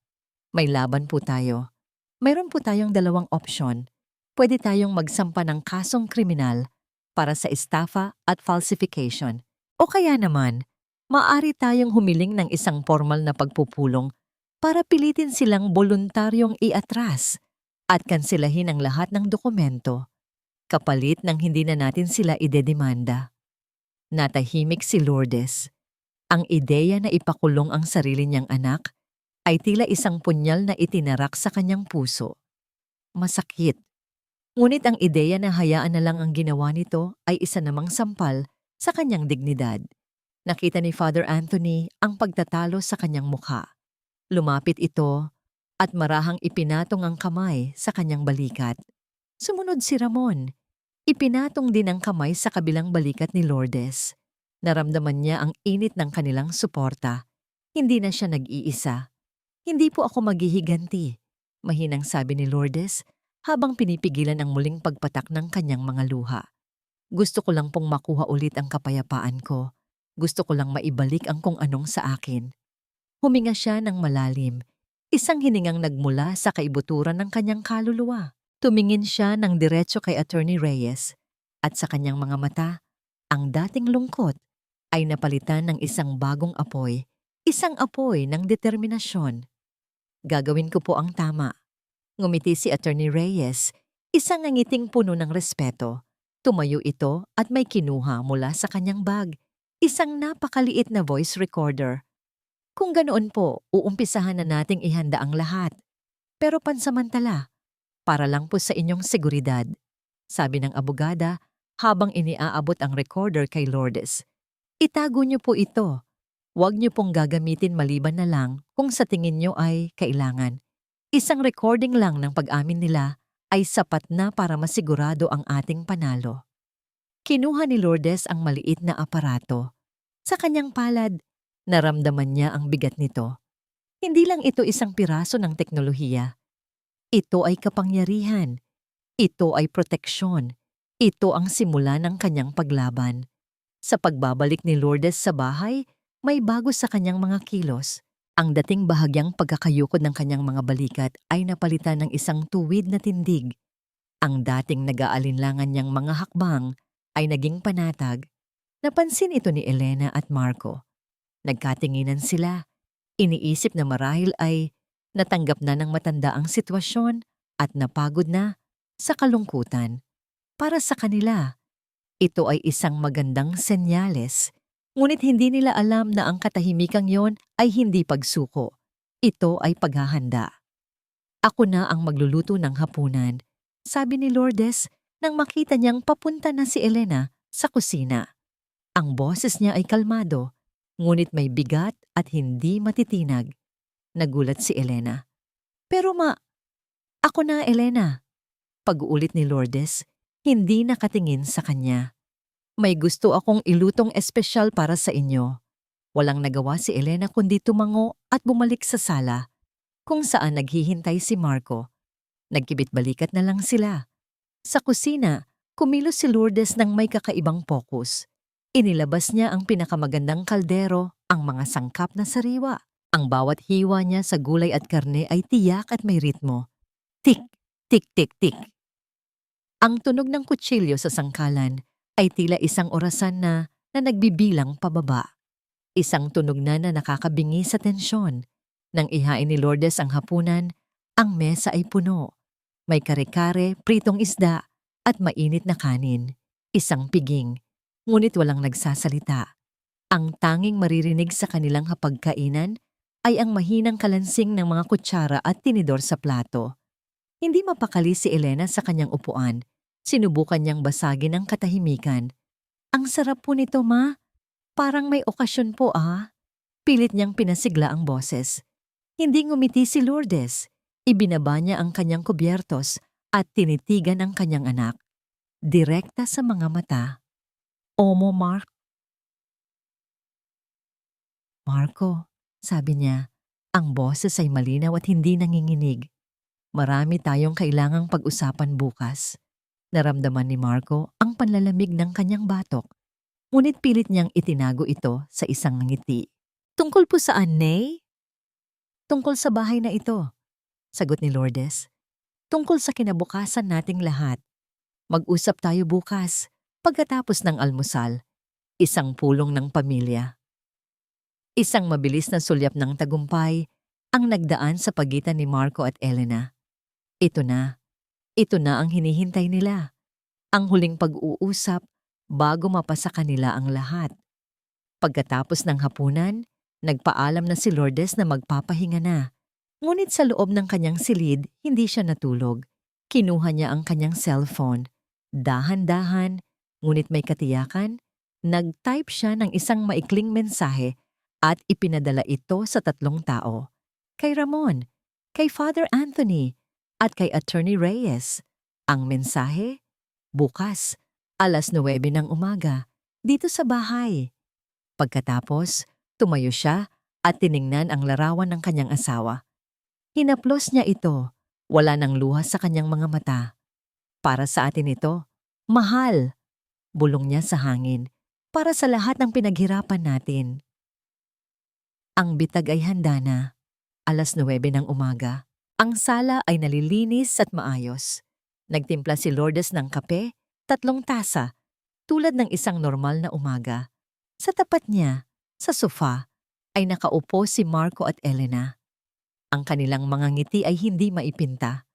May laban po tayo. Mayroon po tayong dalawang opsyon. Pwede tayong magsampa ng kasong kriminal para sa estafa at falsification. O kaya naman, maaari tayong humiling ng isang formal na pagpupulong para pilitin silang voluntaryong iatras at kansilahin ang lahat ng dokumento, kapalit ng hindi na natin sila idedemanda. Natahimik si Lourdes. Ang ideya na ipakulong ang sarili niyang anak ay tila isang punyal na itinarak sa kanyang puso. Masakit. Ngunit ang ideya na hayaan na lang ang ginawa nito ay isa namang sampal sa kanyang dignidad. Nakita ni Father Anthony ang pagtatalo sa kanyang mukha. Lumapit ito at marahang ipinatong ang kamay sa kanyang balikat. Sumunod si Ramon. Ipinatong din ang kamay sa kabilang balikat ni Lourdes. Naramdaman niya ang init ng kanilang suporta. Hindi na siya nag-iisa. Hindi po ako maghihiganti, mahinang sabi ni Lourdes habang pinipigilan ang muling pagpatak ng kanyang mga luha. Gusto ko lang pong makuha ulit ang kapayapaan ko. Gusto ko lang maibalik ang kung anong sa akin. Huminga siya ng malalim, isang hiningang nagmula sa kaibuturan ng kanyang kaluluwa. Tumingin siya ng diretso kay Attorney Reyes at sa kanyang mga mata, ang dating lungkot ay napalitan ng isang bagong apoy, isang apoy ng determinasyon. Gagawin ko po ang tama. Ngumiti si Attorney Reyes, isang ngiting puno ng respeto. Tumayo ito at may kinuha mula sa kanyang bag, isang napakaliit na voice recorder. Kung ganoon po, uumpisahan na nating ihanda ang lahat. Pero pansamantala, para lang po sa inyong seguridad, sabi ng abogada habang iniaabot ang recorder kay Lourdes. Itago niyo po ito. Huwag niyo pong gagamitin maliban na lang kung sa tingin niyo ay kailangan. Isang recording lang ng pag-amin nila ay sapat na para masigurado ang ating panalo. Kinuha ni Lourdes ang maliit na aparato. Sa kanyang palad, naramdaman niya ang bigat nito. Hindi lang ito isang piraso ng teknolohiya. Ito ay kapangyarihan. Ito ay proteksyon. Ito ang simula ng kanyang paglaban. Sa pagbabalik ni Lourdes sa bahay, may bago sa kanyang mga kilos. Ang dating bahagyang pagkakayukod ng kanyang mga balikat ay napalitan ng isang tuwid na tindig. Ang dating nag-aalinlangan niyang mga hakbang ay naging panatag. Napansin ito ni Elena at Marco. Nagkatinginan sila. Iniisip na marahil ay natanggap na ng matanda ang sitwasyon at napagod na sa kalungkutan. Para sa kanila, ito ay isang magandang senyales. Ngunit hindi nila alam na ang katahimikang yon ay hindi pagsuko. Ito ay paghahanda. Ako na ang magluluto ng hapunan, sabi ni Lourdes nang makita niyang papunta na si Elena sa kusina. Ang boses niya ay kalmado, ngunit may bigat at hindi matitinag. Nagulat si Elena. Pero ako na, Elena. Pag-uulit ni Lourdes, Hindi nakatingin sa kanya. May gusto akong ilutong espesyal para sa inyo. Walang nagawa si Elena kundi tumango at bumalik sa sala, kung saan naghihintay si Marco. Nagkibit-balikat na lang sila. Sa kusina, kumilos si Lourdes ng may kakaibang pokus. Inilabas niya ang pinakamagandang kaldero, ang mga sangkap na sariwa. Ang bawat hiwa niya sa gulay at karne ay tiyak at may ritmo. Tik, tik, tik, tik. Ang tunog ng kutsilyo sa sangkalan ay tila isang orasan na nagbibilang pababa. Isang tunog na nakakabingi sa tensyon. Nang ihain ni Lourdes ang hapunan, ang mesa ay puno. May kare-kare, pritong isda, at mainit na kanin. Isang piging, ngunit walang nagsasalita. Ang tanging maririnig sa kanilang hapagkainan ay ang mahinang kalansing ng mga kutsara at tinidor sa plato. Hindi mapakali si Elena sa kanyang upuan. Sinubukan niyang basagin ang katahimikan. Ang sarap po nito, ma. Parang may okasyon po, ah. Pilit niyang pinasigla ang boses. Hindi ngumiti si Lourdes. Ibinaba niya ang kanyang kubyertos at tinitigan ang kanyang anak. Direkta sa mga mata. Omo, Marco, sabi niya. Ang boses ay malinaw at hindi nanginginig. Marami tayong kailangang pag-usapan bukas. Naramdaman ni Marco ang panlalamig ng kanyang batok. Ngunit pilit niyang itinago ito sa isang ngiti. Tungkol po saan, Nay? Tungkol sa bahay na ito, sagot ni Lourdes. Tungkol sa kinabukasan nating lahat. Mag-usap tayo bukas, pagkatapos ng almusal. Isang pulong ng pamilya. Isang mabilis na sulyap ng tagumpay ang nagdaan sa pagitan ni Marco at Elena. Ito na ang hinihintay nila. Ang huling pag-uusap bago mapasa kanila ang lahat. Pagkatapos ng hapunan, nagpaalam na si Lourdes na magpapahinga na. Ngunit sa loob ng kanyang silid, hindi siya natulog. Kinuha niya ang kanyang cellphone. Dahan-dahan, ngunit may katiyakan, nag-type siya ng isang maikling mensahe at ipinadala ito sa 3 tao. Kay Ramon, kay Father Anthony, at kay Attorney Reyes. Ang mensahe, bukas, 9:09 ng umaga, dito sa bahay. Pagkatapos, tumayo siya at tiningnan ang larawan ng kanyang asawa. Hinaplos niya ito, wala nang luha sa kanyang mga mata. Para sa atin ito, mahal, bulong niya sa hangin, para sa lahat ng pinaghirapan natin. Ang bitag ay handa na, 9:09 ng umaga. Ang sala ay nalilinis at maayos. Nagtimpla si Lourdes ng kape, 3 tasa, tulad ng isang normal na umaga. Sa tapat niya, sa sofa, ay nakaupo si Marco at Elena. Ang kanilang mga ngiti ay hindi maipinta.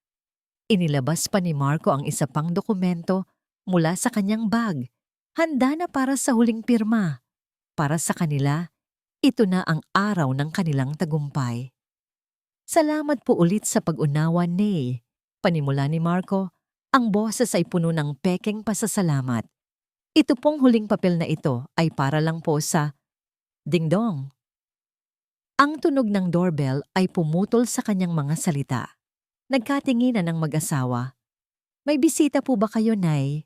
Inilabas pa ni Marco ang isa pang dokumento mula sa kanyang bag. Handa na para sa huling pirma. Para sa kanila, ito na ang araw ng kanilang tagumpay. Salamat po ulit sa pag-unawa, Nay. Panimula ni Marco, ang boses ay puno ng pekeng pasasalamat. Ito pong huling papel na ito ay para lang po sa ding-dong. Ang tunog ng doorbell ay pumutol sa kanyang mga salita. Nagkatinginan ng mag-asawa. May bisita po ba kayo, Nay?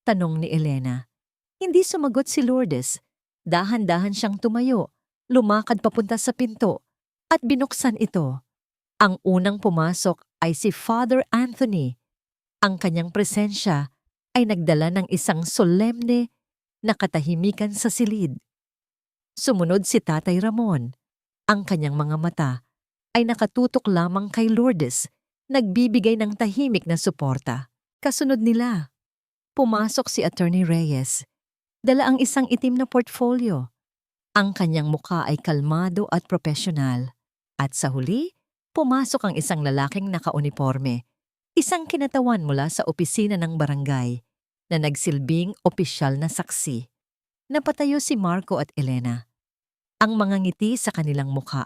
Tanong ni Elena. Hindi sumagot si Lourdes. Dahan-dahan siyang tumayo, lumakad papunta sa pinto, at binuksan ito. Ang unang pumasok ay si Father Anthony. Ang kanyang presensya ay nagdala ng isang solemne na katahimikan sa silid. Sumunod si Tatay Ramon. Ang kanyang mga mata ay nakatutok lamang kay Lourdes, nagbibigay ng tahimik na suporta. Kasunod nila, pumasok si Attorney Reyes. Dala ang isang itim na portfolio. Ang kanyang mukha ay kalmado at profesional. At sa huli, pumasok ang isang lalaking nakauniporme, isang kinatawan mula sa opisina ng barangay na nagsilbing opisyal na saksi. Napatayo si Marco at Elena. Ang mga ngiti sa kanilang mukha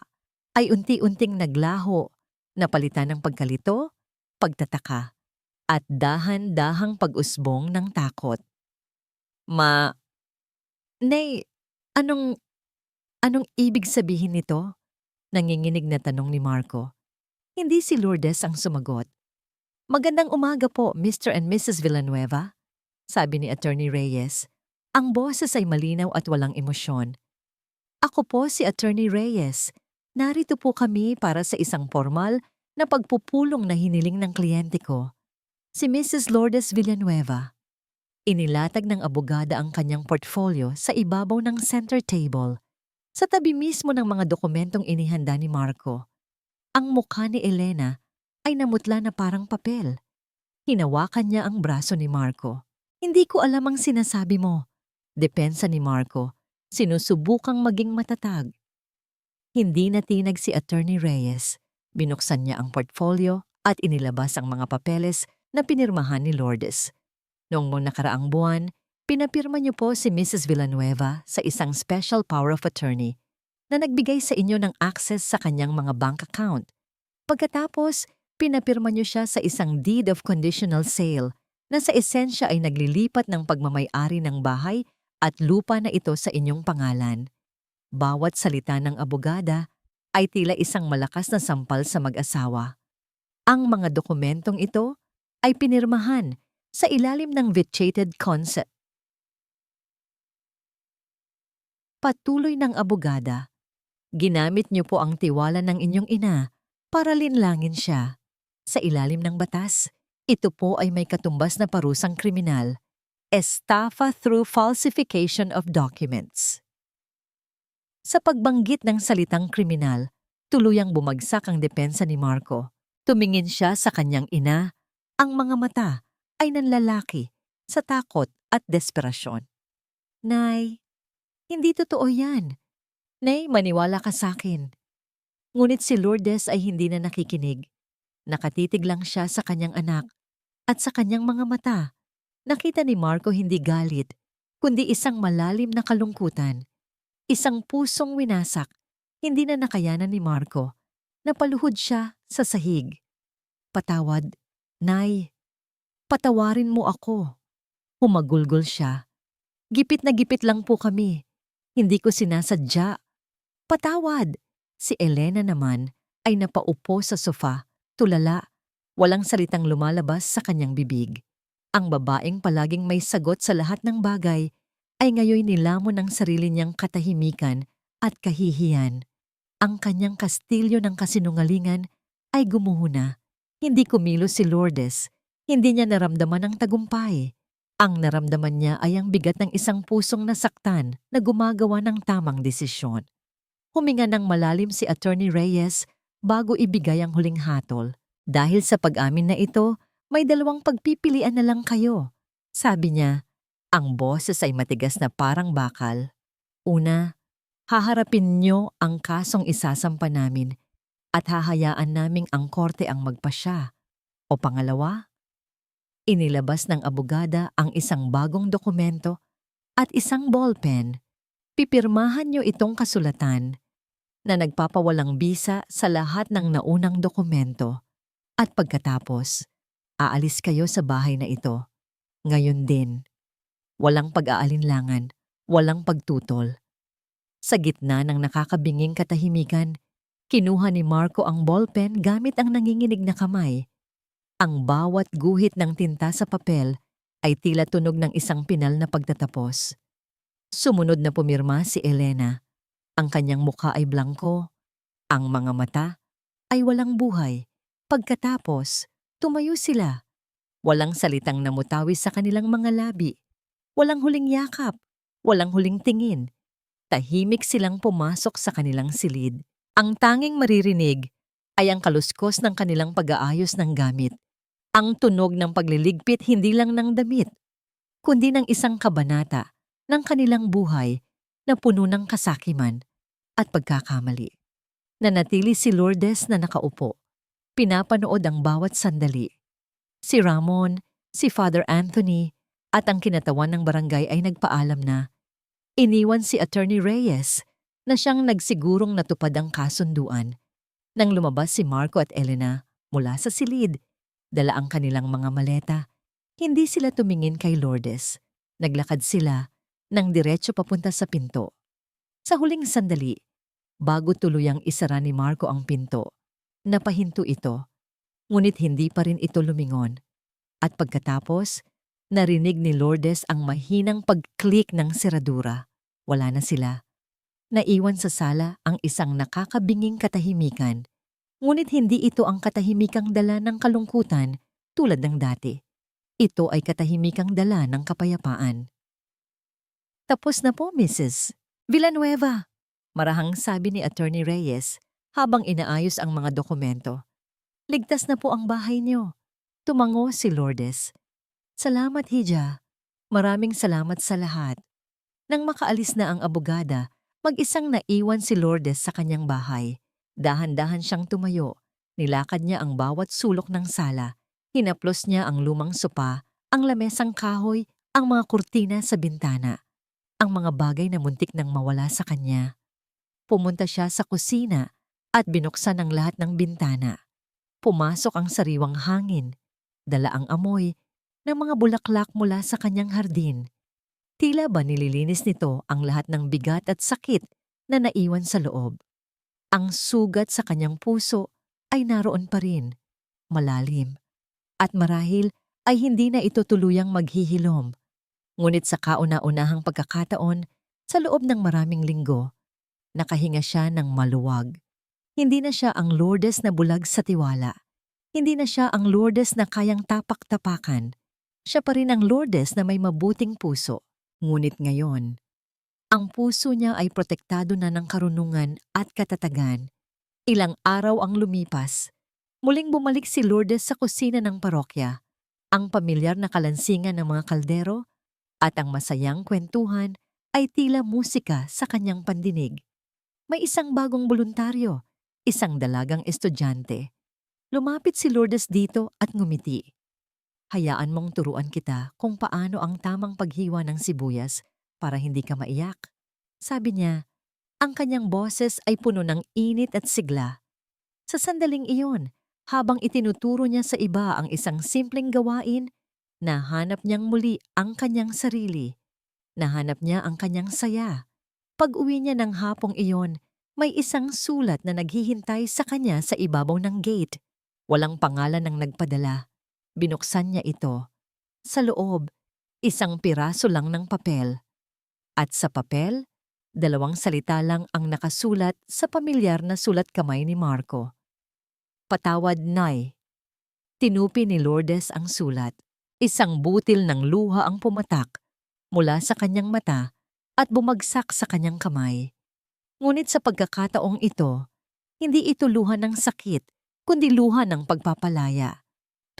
ay unti-unting naglaho, napalitan ng pagkalito, pagtataka, at dahan-dahang pag-usbong ng takot. Nay, anong ibig sabihin nito? Nanginginig na tanong ni Marco. Hindi si Lourdes ang sumagot. Magandang umaga po, Mr. and Mrs. Villanueva. sabi ni Attorney Reyes. Ang boses ay malinaw at walang emosyon. Ako po si Attorney Reyes. Narito po kami para sa isang formal na pagpupulong na hiniling ng kliyente ko, si Mrs. Lourdes Villanueva. Inilatag ng abogada ang kanyang portfolio sa ibabaw ng center table, sa tabi mismo ng mga dokumentong inihanda ni Marco. Ang mukha ni Elena ay namutla na parang papel. Hinawakan niya ang braso ni Marco. Hindi ko alam ang sinasabi mo. Depensa ni Marco, sinusubukang maging matatag. Hindi natinag si Attorney Reyes. Binuksan niya ang portfolio at inilabas ang mga papeles na pinirmahan ni Lourdes. Noong nakaraang buwan, pinapirma niyo po si Mrs. Villanueva sa isang special power of attorney na nagbigay sa inyo ng access sa kanyang mga bank account. Pagkatapos, pinapirma niyo siya sa isang deed of conditional sale na sa esensya ay naglilipat ng pagmamay-ari ng bahay at lupa na ito sa inyong pangalan. Bawat salita ng abogada ay tila isang malakas na sampal sa mag-asawa. Ang mga dokumentong ito ay pinirmahan sa ilalim ng vitiated consent. Patuloy ng abogada, ginamit niyo po ang tiwala ng inyong ina para linlangin siya. Sa ilalim ng batas, ito po ay may katumbas na parusang kriminal, estafa through falsification of documents. Sa pagbanggit ng salitang kriminal, tuluyang bumagsak ang depensa ni Marco. Tumingin siya sa kanyang ina, ang mga mata ay nanlalaki sa takot at desperasyon. Nay, hindi totoo yan. Nay, maniwala ka sa akin. Ngunit si Lourdes ay hindi na nakikinig. Nakatitig lang siya sa kanyang anak at sa kanyang mga mata. Nakita ni Marco hindi galit, kundi isang malalim na kalungkutan. Isang pusong winasak, hindi na nakayanan ni Marco. Napaluhod siya sa sahig. Patawad, Nay. Patawarin mo ako. Humagulgol siya. Gipit na gipit lang po kami. Hindi ko sinasadya. Patawad. Si Elena naman ay napaupo sa sofa, tulala. Walang salitang lumalabas sa kanyang bibig. Ang babaeng palaging may sagot sa lahat ng bagay ay ngayon nilamon ang sarili niyang katahimikan at kahihiyan. Ang kanyang kastilyo ng kasinungalingan ay gumuhuna. Hindi kumilos si Lourdes. Hindi niya naramdaman ang tagumpay. Ang naramdaman niya ay ang bigat ng isang pusong nasaktan na gumagawa ng tamang desisyon. Huminga ng malalim si Attorney Reyes bago ibigay ang huling hatol. Dahil sa pag-amin na ito, may dalawang pagpipilian na lang kayo. Sabi niya, ang boses ay matigas na parang bakal. Una, haharapin niyo ang kasong isasampa namin at hahayaan naming ang korte ang magpasya. O pangalawa, inilabas ng abogada ang isang bagong dokumento at isang ballpen. Pipirmahan niyo itong kasulatan na nagpapawalang bisa sa lahat ng naunang dokumento. At pagkatapos, aalis kayo sa bahay na ito. Ngayon din. Walang pag-aalinlangan, walang pagtutol. Sa gitna ng nakakabinging katahimikan, kinuha ni Marco ang ballpen gamit ang nanginginig na kamay. Ang bawat guhit ng tinta sa papel ay tila tunog ng isang pinal na pagtatapos. Sumunod na pumirma si Elena. Ang kanyang mukha ay blangko. Ang mga mata ay walang buhay. Pagkatapos, tumayo sila. Walang salitang namutawi sa kanilang mga labi. Walang huling yakap. Walang huling tingin. Tahimik silang pumasok sa kanilang silid. Ang tanging maririnig ay ang kaluskos ng kanilang pag-aayos ng gamit. Ang tunog ng pagliligpit hindi lang ng damit, kundi ng isang kabanata ng kanilang buhay na puno ng kasakiman at pagkakamali. Nanatili si Lourdes na nakaupo. Pinapanood ang bawat sandali. Si Ramon, si Father Anthony, at ang kinatawan ng barangay ay nagpaalam na. Iniwan si Attorney Reyes na siyang nagsigurong natupad ang kasunduan. Nang lumabas si Marco at Elena mula sa silid, dala ang kanilang mga maleta, hindi sila tumingin kay Lourdes. Naglakad sila nang diretso papunta sa pinto. Sa huling sandali, bago tuluyang isara ni Marco ang pinto, napahinto ito, ngunit hindi pa rin ito lumingon. At pagkatapos, Narinig ni Lourdes ang mahinang pag-click ng seradura. Wala na sila. Naiwan sa sala ang isang nakakabinging katahimikan. Ngunit hindi ito ang katahimikang dala ng kalungkutan tulad ng dati. Ito ay katahimikang dala ng kapayapaan. Tapos na po, Mrs. Villanueva, marahang sabi ni Attorney Reyes habang inaayos ang mga dokumento. Ligtas na po ang bahay niyo. Tumango si Lourdes. Salamat, Hija. Maraming salamat sa lahat. Nang makaalis na ang abogada, mag-isang naiwan si Lourdes sa kanyang bahay. Dahan-dahan siyang tumayo. Nilakad niya ang bawat sulok ng sala. Hinaplos niya ang lumang sopa, ang lamesang kahoy, ang mga kurtina sa bintana. Ang mga bagay na muntik nang mawala sa kanya. Pumunta siya sa kusina at binuksan ang lahat ng bintana. Pumasok ang sariwang hangin. Dala ang amoy ng mga bulaklak mula sa kanyang hardin. Tila ba nililinis nito ang lahat ng bigat at sakit na naiwan sa loob. Ang sugat sa kanyang puso ay naroon pa rin, malalim. At marahil ay hindi na ito tuluyang maghihilom. Ngunit sa kauna-unahang pagkakataon, sa loob ng maraming linggo, nakahinga siya ng maluwag. Hindi na siya ang Lourdes na bulag sa tiwala. Hindi na siya ang Lourdes na kayang tapak-tapakan. Siya pa rin ang Lourdes na may mabuting puso. Ngunit ngayon, ang puso niya ay protektado na ng karunungan at katatagan. Ilang araw ang lumipas. Muling bumalik si Lourdes sa kusina ng parokya. Ang pamilyar na kalansingan ng mga kaldero at ang masayang kwentuhan ay tila musika sa kanyang pandinig. May isang bagong voluntaryo, isang dalagang estudyante. Lumapit si Lourdes dito at ngumiti. Hayaan mong turuan kita kung paano ang tamang paghiwa ng sibuyas para hindi ka maiyak. Sabi niya, ang kanyang boses ay puno ng init at sigla. Sa sandaling iyon, habang itinuturo niya sa iba ang isang simpleng gawain, nahanap niyang muli ang kanyang sarili. Nahanap niya ang kanyang saya. Pag-uwi niya ng hapong iyon, may isang sulat na naghihintay sa kanya sa ibabaw ng gate. Walang pangalan ng nagpadala. Binuksan niya ito. Sa loob, isang piraso lang ng papel. At sa papel, 2 salita lang ang nakasulat sa pamilyar na sulat kamay ni Marco. Patawad, Nay. Tinupi ni Lourdes ang sulat. Isang butil ng luha ang pumatak mula sa kanyang mata at bumagsak sa kanyang kamay. Ngunit sa pagkakataong ito, hindi ito luha ng sakit, kundi luha ng pagpapalaya.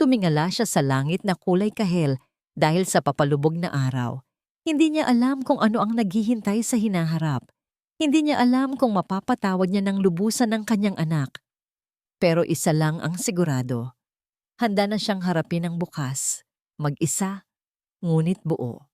Tumingala siya sa langit na kulay kahel dahil sa papalubog na araw. Hindi niya alam kung ano ang naghihintay sa hinaharap. Hindi niya alam kung mapapatawad niya ng lubusan ng kanyang anak. Pero isa lang ang sigurado. Handa na siyang harapin ang bukas. Mag-isa, ngunit buo.